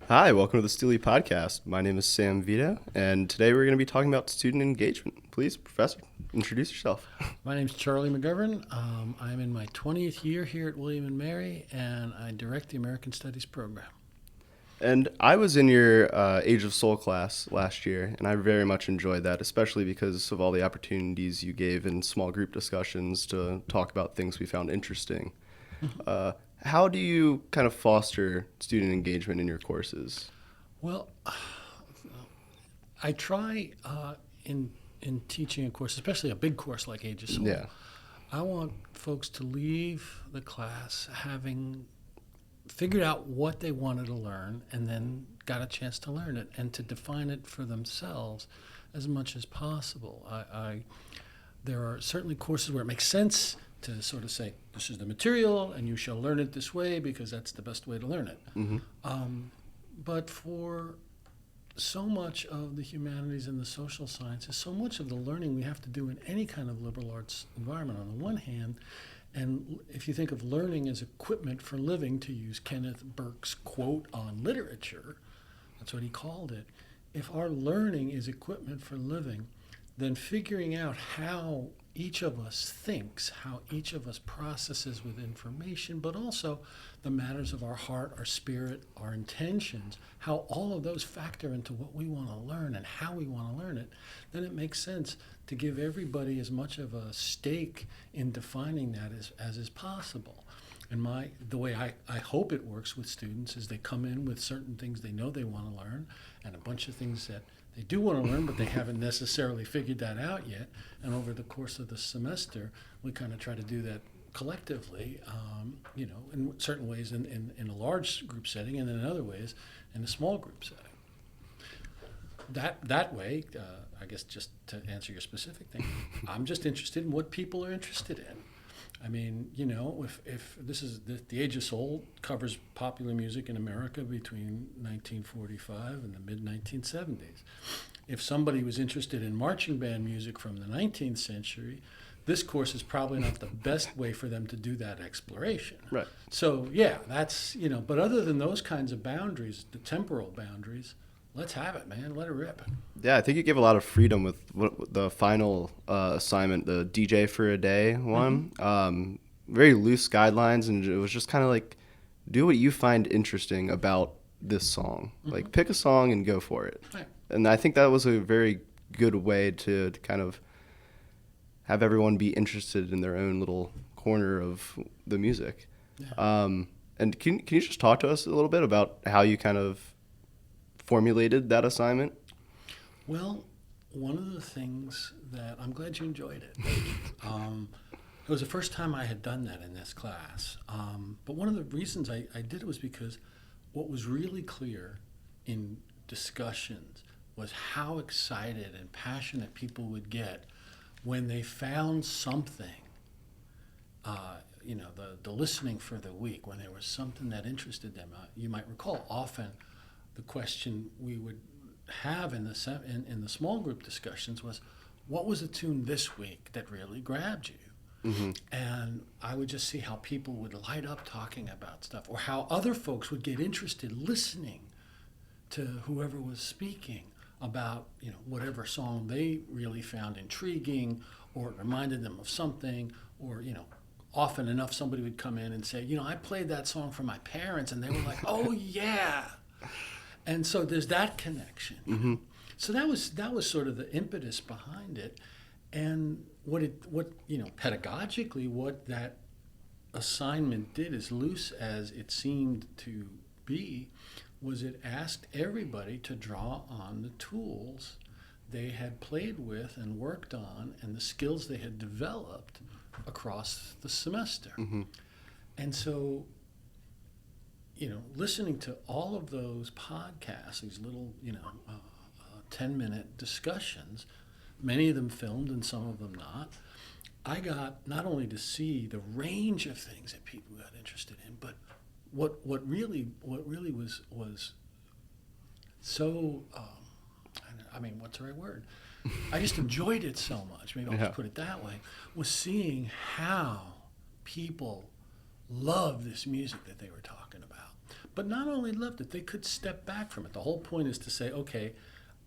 Hi, welcome to the Steely Podcast. My name is Sam Vido, and today we're going to be talking about student engagement. Please, Professor, introduce yourself. My name's Charlie McGovern. I'm in my 20th year here at William & Mary, and I direct the American Studies program. And I was in your Age of Soul class last year, and I very much enjoyed that, especially because of all the opportunities you gave in small group discussions to talk about things we found interesting. How do you kind of foster student engagement in your courses? Well, I try in teaching a course, especially a big course like Age of Soul. Yeah. I want folks to leave the class having figured out what they wanted to learn and then got a chance to learn it and to define it for themselves as much as possible. There are certainly courses where it makes sense to sort of say, this is the material and you shall learn it this way because that's the best way to learn it. Mm-hmm. But for so much of the humanities and the social sciences, so much of the learning we have to do in any kind of liberal arts environment on the one hand, and if you think of learning as equipment for living, to use Kenneth Burke's quote on literature, that's what he called it. If our learning is equipment for living, then figuring out how each of us thinks, how each of us processes with information, but also the matters of our heart, our spirit, our intentions, how all of those factor into what we want to learn and how we want to learn it, then it makes sense to give everybody as much of a stake in defining that as is possible. And the way I hope it works with students is they come in with certain things they know they want to learn and a bunch of things that they do want to learn, but they haven't necessarily figured that out yet. And over the course of the semester, we kind of try to do that collectively, in certain ways in a large group setting, and then in other ways in a small group setting. That way, I guess just to answer your specific thing, I'm just interested in what people are interested in. I mean, if this is the Age of Soul covers popular music in America between 1945 and the mid-1970s. If somebody was interested in marching band music from the 19th century, this course is probably not the best way for them to do that exploration. Right. So, yeah, that's, but other than those kinds of boundaries, the temporal boundaries, let's have it, man. Let it rip. Yeah, I think you gave a lot of freedom with the final assignment, the DJ for a day one. Mm-hmm. Very loose guidelines, and it was just kind of like, do what you find interesting about this song. Mm-hmm. Like, pick a song and go for it. Right. And I think that was a very good way to kind of have everyone be interested in their own little corner of the music. Yeah. And can you just talk to us a little bit about how you kind of formulated that assignment? Well, one of the things that I'm glad you enjoyed it. It was the first time I had done that in this class. But one of the reasons I did it was because what was really clear in discussions was how excited and passionate people would get when they found something, the listening for the week, when there was something that interested them. You might recall often the question we would have in the small group discussions was, what was a tune this week that really grabbed you? Mm-hmm. And I would just see how people would light up talking about stuff, or how other folks would get interested listening to whoever was speaking about, whatever song they really found intriguing, or it reminded them of something, or, often enough somebody would come in and say, I played that song for my parents, and they were like, oh yeah. And so there's that connection. Mm-hmm. So that was sort of the impetus behind it. And pedagogically, what that assignment did, as loose as it seemed to be, was it asked everybody to draw on the tools they had played with and worked on and the skills they had developed across the semester. Mm-hmm. And so, listening to all of those podcasts, these little, 10-minute discussions, many of them filmed and some of them not, I got not only to see the range of things that people got interested in, but what really was so, what's the right word? I just enjoyed it so much, maybe I'll just put it that way, was seeing how people love this music that they were talking about. but not only loved it, they could step back from it. The whole point is to say, okay,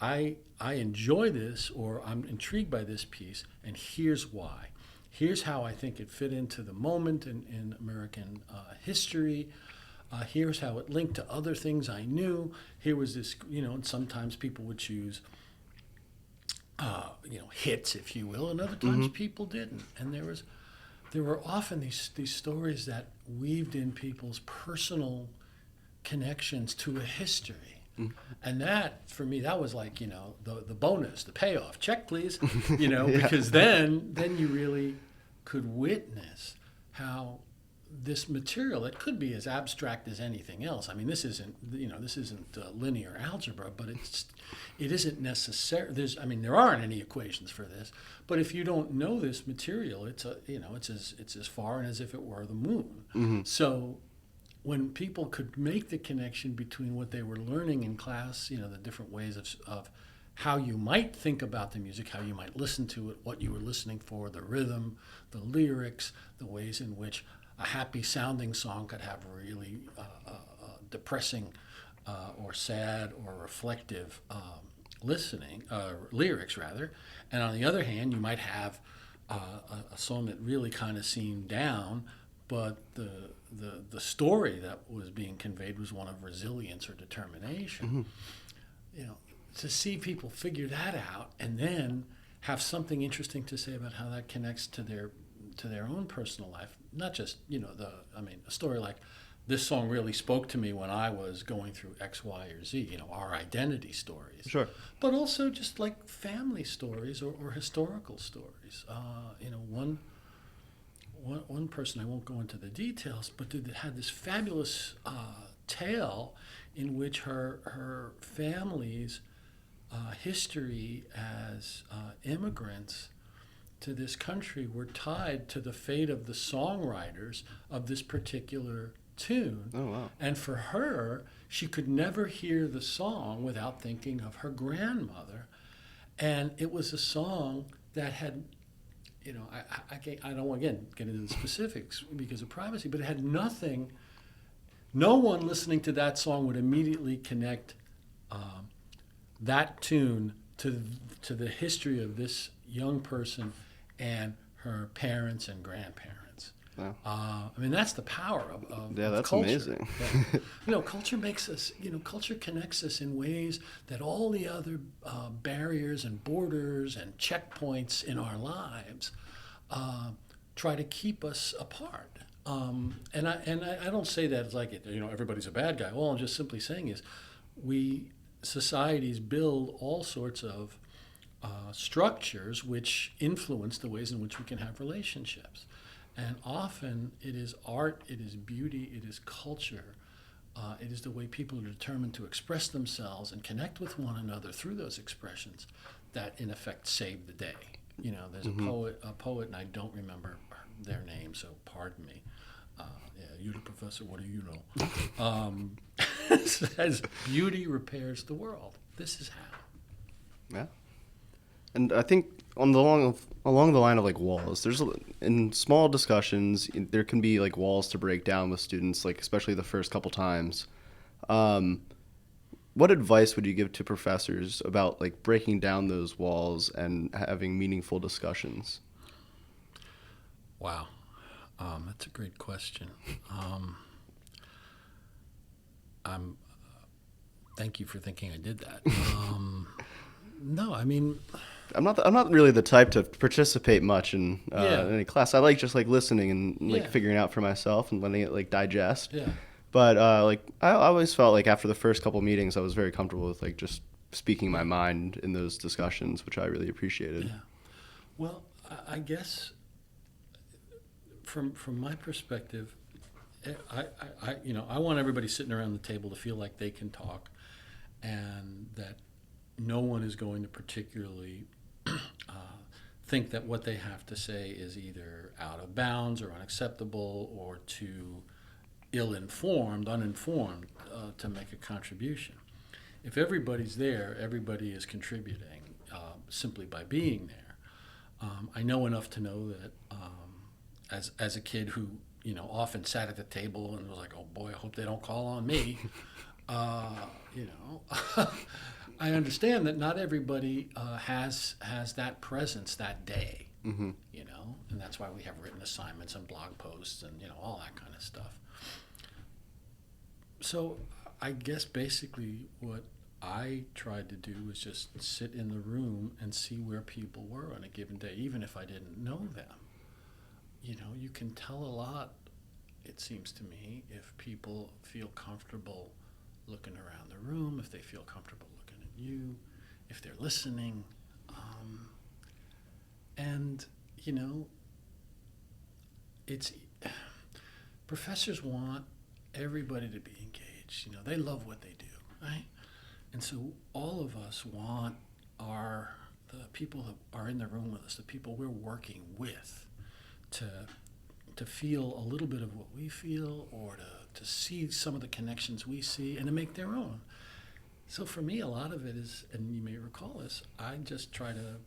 I enjoy this, or I'm intrigued by this piece, and here's why. Here's how I think it fit into the moment in American history. Here's how it linked to other things I knew. Here was this, and sometimes people would choose, hits, if you will, and other times people didn't. And there were often these stories that weaved in people's personal connections to a history. And that, for me, that was like, the bonus, the payoff. Check, please. Because then you really could witness how this material, that could be as abstract as anything else. I mean, this isn't linear algebra, but it isn't necessary. There aren't any equations for this, but if you don't know this material, it's as foreign as if it were the moon. So when people could make the connection between what they were learning in class, the different ways of how you might think about the music, how you might listen to it, what you were listening for, the rhythm, the lyrics, the ways in which a happy sounding song could have really depressing or sad or reflective lyrics rather. And on the other hand, you might have a song that really kind of seemed down, but the story that was being conveyed was one of resilience or determination. To see people figure that out and then have something interesting to say about how that connects to their own personal life. Not just, a story like, this song really spoke to me when I was going through X, Y, or Z, our identity stories. Sure. But also just like family stories or historical stories. One person, I won't go into the details, but had this fabulous tale in which her family's history as immigrants to this country were tied to the fate of the songwriters of this particular tune. Oh, wow. And for her, she could never hear the song without thinking of her grandmother. And it was a song that had, I don't want to, again, get into the specifics because of privacy, but it had nothing. No one listening to that song would immediately connect that tune to the history of this young person and her parents and grandparents. Wow. That's the power of that's culture. Amazing. Culture makes us, culture connects us in ways that all the other barriers and borders and checkpoints in our lives try to keep us apart. And I don't say that as like, everybody's a bad guy. All I'm just simply saying is societies build all sorts of structures which influence the ways in which we can have relationships. And often it is art, it is beauty, it is culture, it is the way people are determined to express themselves and connect with one another through those expressions that in effect save the day. There's a poet, and I don't remember their name, so pardon me. You're the professor, what do you know? Says, beauty repairs the world. This is how. Yeah. And I think along the line of like walls, in small discussions, there can be like walls to break down with students, like especially the first couple times. What advice would you give to professors about like breaking down those walls and having meaningful discussions? Wow. That's a great question. Thank you for thinking I did that. No, I'm not really the type to participate much in any class. I like just like listening and figuring out for myself and letting it like digest. Yeah. But I always felt like after the first couple meetings, I was very comfortable with like just speaking my mind in those discussions, which I really appreciated. Yeah. Well, I guess from my perspective, I want everybody sitting around the table to feel like they can talk, and that no one is going to particularly think that what they have to say is either out of bounds or unacceptable or too uninformed to make a contribution. If everybody's there, everybody is contributing simply by being there. I know enough to know that as a kid who often sat at the table and was like, oh boy, I hope they don't call on me. You know, I understand that not everybody has that presence that day. You know, and that's why we have written assignments and blog posts and all that kind of stuff. So I guess basically what I tried to do was just sit in the room and see where people were on a given day, even if I didn't know them. You can tell a lot, it seems to me, if people feel comfortable looking around the room, if they feel comfortable looking at you, if they're listening. And, it's professors want everybody to be engaged. They love what they do, right? And so all of us want the people that are in the room with us, the people we're working with, to feel a little bit of what we feel, or to see some of the connections we see, and to make their own. So for me, a lot of it is, and you may recall this, I just try to,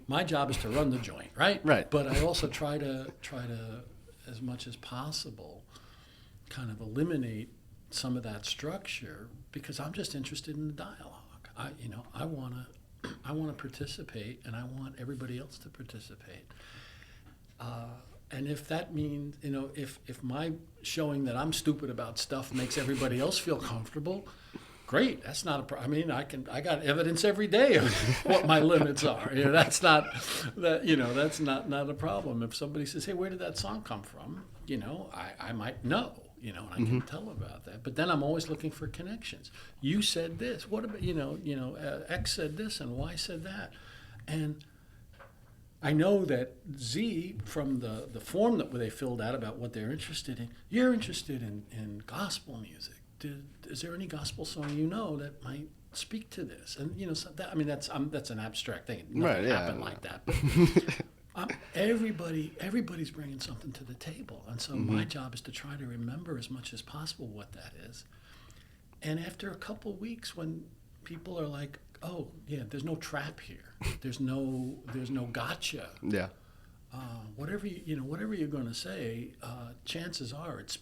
my job is to run the joint, right? Right. But I also try to, as much as possible, kind of eliminate some of that structure, because I'm just interested in the dialogue. I want to participate, and I want everybody else to participate. And if that means, if my showing that I'm stupid about stuff makes everybody else feel comfortable, great. That's not a problem. I got evidence every day of what my limits are. That's not a problem. If somebody says, "Hey, where did that song come from?" I might know. And I can tell about that. But then I'm always looking for connections. You said this. What about X said this and Y said that, and I know that Z, from the form that they filled out about what they're interested in, you're interested in gospel music. Is there any gospel song that might speak to this? And that's an abstract thing. Nothing happened like that. But everybody's bringing something to the table, and so my job is to try to remember as much as possible what that is. And after a couple weeks, when people are like, "Oh, yeah, there's no trap here. There's no gotcha." Yeah. Whatever you're going to say, chances are it's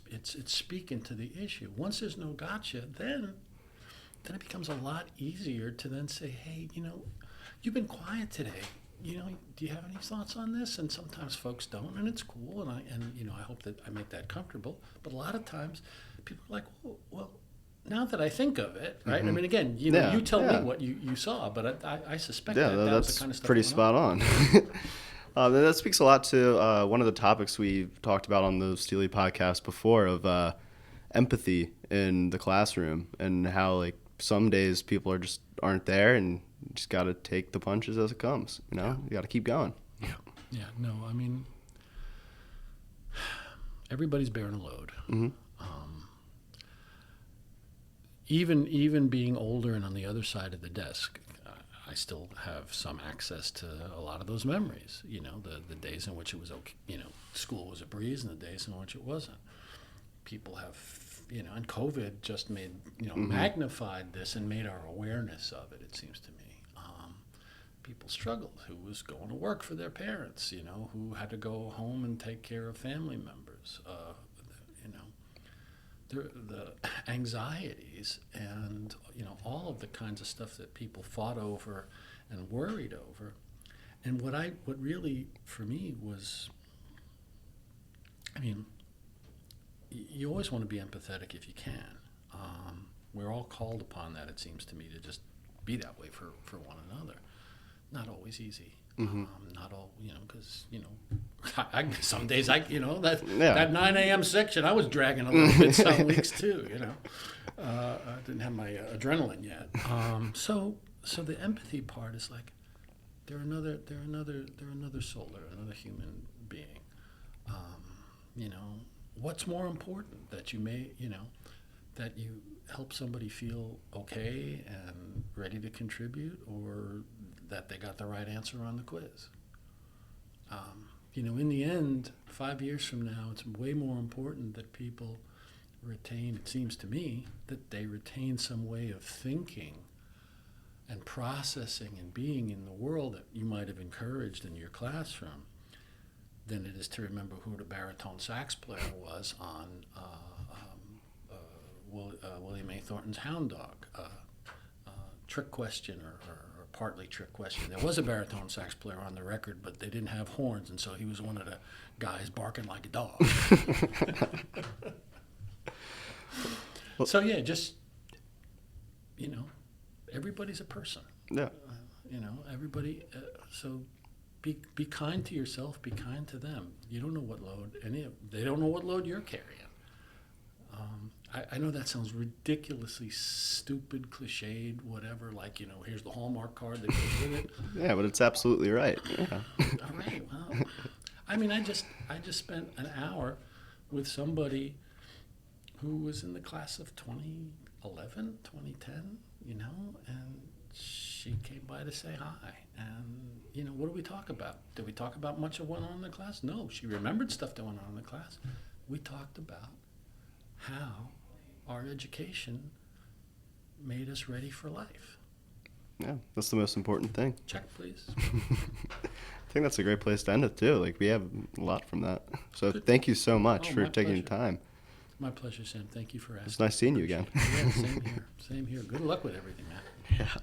speaking to the issue. Once there's no gotcha, then it becomes a lot easier to then say, "Hey, you've been quiet today. Do you have any thoughts on this?" And sometimes folks don't, and it's cool, and I hope that I make that comfortable. But a lot of times, people are like, "Well, now that I think of it," right? Mm-hmm. Again, you tell me what you saw, but I suspect that was that's the kind of stuff pretty spot on. That speaks a lot to one of the topics we've talked about on the Steely podcast before, of empathy in the classroom, and how some days people aren't there, and you just got to take the punches as it comes. You got to keep going. Yeah. No, everybody's bearing a load. Mm-hmm. Even being older and on the other side of the desk, I still have some access to a lot of those memories. The days in which it was okay, school was a breeze, and the days in which it wasn't. People have, and COVID just made, magnified this and made our awareness of it. It seems to me, people struggled. Who was going to work for their parents? Who had to go home and take care of family members? The anxieties and all of the kinds of stuff that people fought over and worried over. And what really for me was, you always want to be empathetic if you can. We're all called upon that, it seems to me, to just be that way for one another. Not always easy. Mm-hmm. Not all, because, some days that 9 a.m. section, I was dragging a little bit some weeks too, I didn't have my adrenaline yet. So the empathy part is like, they're another soul, they're another human being. What's more important, that you may, that you help somebody feel okay and ready to contribute, or that they got the right answer on the quiz? In the end, 5 years from now, it's way more important that people retain, it seems to me, that they retain some way of thinking and processing and being in the world that you might have encouraged in your classroom, than it is to remember who the baritone sax player was on William A. Thornton's Hound Dog. Trick question or partly trick question. There was a baritone sax player on the record, but they didn't have horns, and so he was one of the guys barking like a dog. So yeah, just, everybody's a person. Yeah. Everybody. So be kind to yourself. Be kind to them. You don't know what load they don't know what load you're carrying. I know that sounds ridiculously stupid, cliched, whatever. Like, here's the Hallmark card that goes with it. Yeah, but it's absolutely right. Yeah. All right. Well, I mean, I just spent an hour with somebody who was in the class of 2011, 2010, and she came by to say hi. And, what did we talk about? Did we talk about much of what went on in the class? No, she remembered stuff that went on in the class. We talked about how our education made us ready for life. Yeah, that's the most important thing. Check, please. I think that's a great place to end it, too. Like, we have a lot from that. So Good. thank you so much for My taking your pleasure. time. My pleasure, Sam. Thank you for asking. It's nice seeing you again. Yeah, same here. Same here. Good luck with everything, man. Yeah.